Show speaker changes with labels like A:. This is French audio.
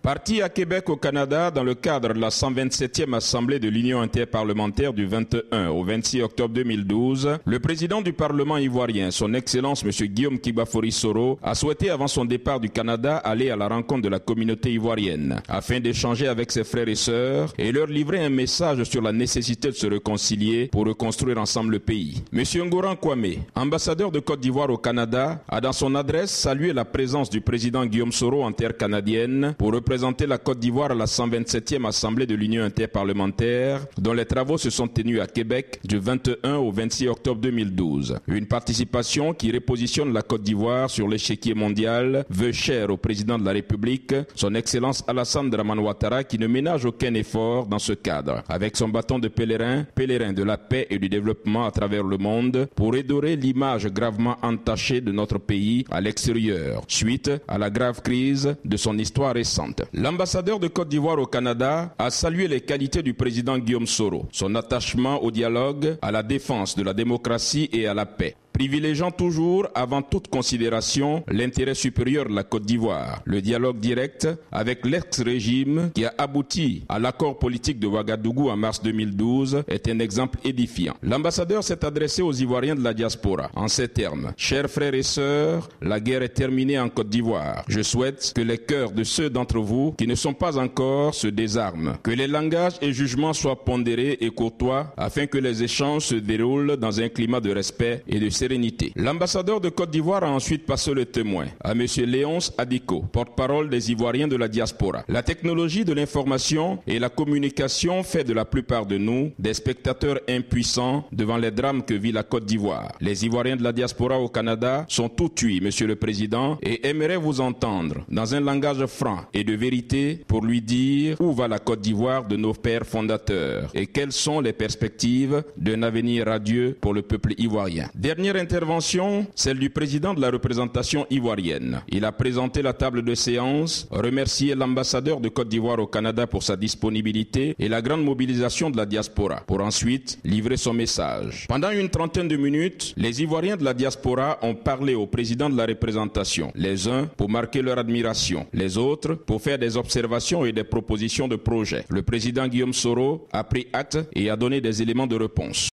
A: Parti à Québec au Canada dans le cadre de la 127e Assemblée de l'Union interparlementaire du 21 au 26 octobre 2012, le président du Parlement ivoirien, son Excellence M. Guillaume Kibafori Soro, a souhaité avant son départ du Canada aller à la rencontre de la communauté ivoirienne afin d'échanger avec ses frères et sœurs et leur livrer un message sur la nécessité de se réconcilier pour reconstruire ensemble le pays. M. Ngoran Kwame, ambassadeur de Côte d'Ivoire au Canada, a dans son adresse salué la présence du président Guillaume Soro en terre canadienne pour représenter la Côte d'Ivoire à la 127e Assemblée de l'Union interparlementaire, dont les travaux se sont tenus à Québec du 21 au 26 octobre 2012. Une participation qui repositionne la Côte d'Ivoire sur l'échiquier mondial veut cher au président de la République, son Excellence Alassane Dramane Ouattara, qui ne ménage aucun effort dans ce cadre, avec son bâton de pèlerin de la paix et du développement à travers le monde, pour redorer l'image gravement entachée de notre pays à l'extérieur, suite à la grave crise de son histoire récente. L'ambassadeur de Côte d'Ivoire au Canada a salué les qualités du président Guillaume Soro, son attachement au dialogue, à la défense de la démocratie et à la paix, privilégiant toujours, avant toute considération, l'intérêt supérieur de la Côte d'Ivoire. Le dialogue direct avec l'ex-régime qui a abouti à l'accord politique de Ouagadougou en mars 2012 est un exemple édifiant. L'ambassadeur s'est adressé aux Ivoiriens de la diaspora en ces termes. Chers frères et sœurs, la guerre est terminée en Côte d'Ivoire. Je souhaite que les cœurs de ceux d'entre vous qui ne sont pas encore se désarment, que les langages et jugements soient pondérés et courtois afin que les échanges se déroulent dans un climat de respect et de sérénité. L'ambassadeur de Côte d'Ivoire a ensuite passé le témoin à M. Léonce Adiko, porte-parole des Ivoiriens de la diaspora. La technologie de l'information et la communication fait de la plupart de nous des spectateurs impuissants devant les drames que vit la Côte d'Ivoire. Les Ivoiriens de la diaspora au Canada sont tout tués, Monsieur le Président, et aimeraient vous entendre dans un langage franc et de vérité pour lui dire où va la Côte d'Ivoire de nos pères fondateurs et quelles sont les perspectives d'un avenir radieux pour le peuple ivoirien. Dernière intervention, celle du président de la représentation ivoirienne. Il a présenté la table de séance, remercié l'ambassadeur de Côte d'Ivoire au Canada pour sa disponibilité et la grande mobilisation de la diaspora, pour ensuite livrer son message. Pendant une trentaine de minutes, les Ivoiriens de la diaspora ont parlé au président de la représentation, les uns pour marquer leur admiration, les autres pour faire des observations et des propositions de projets. Le président Guillaume Soro a pris acte et a donné des éléments de réponse.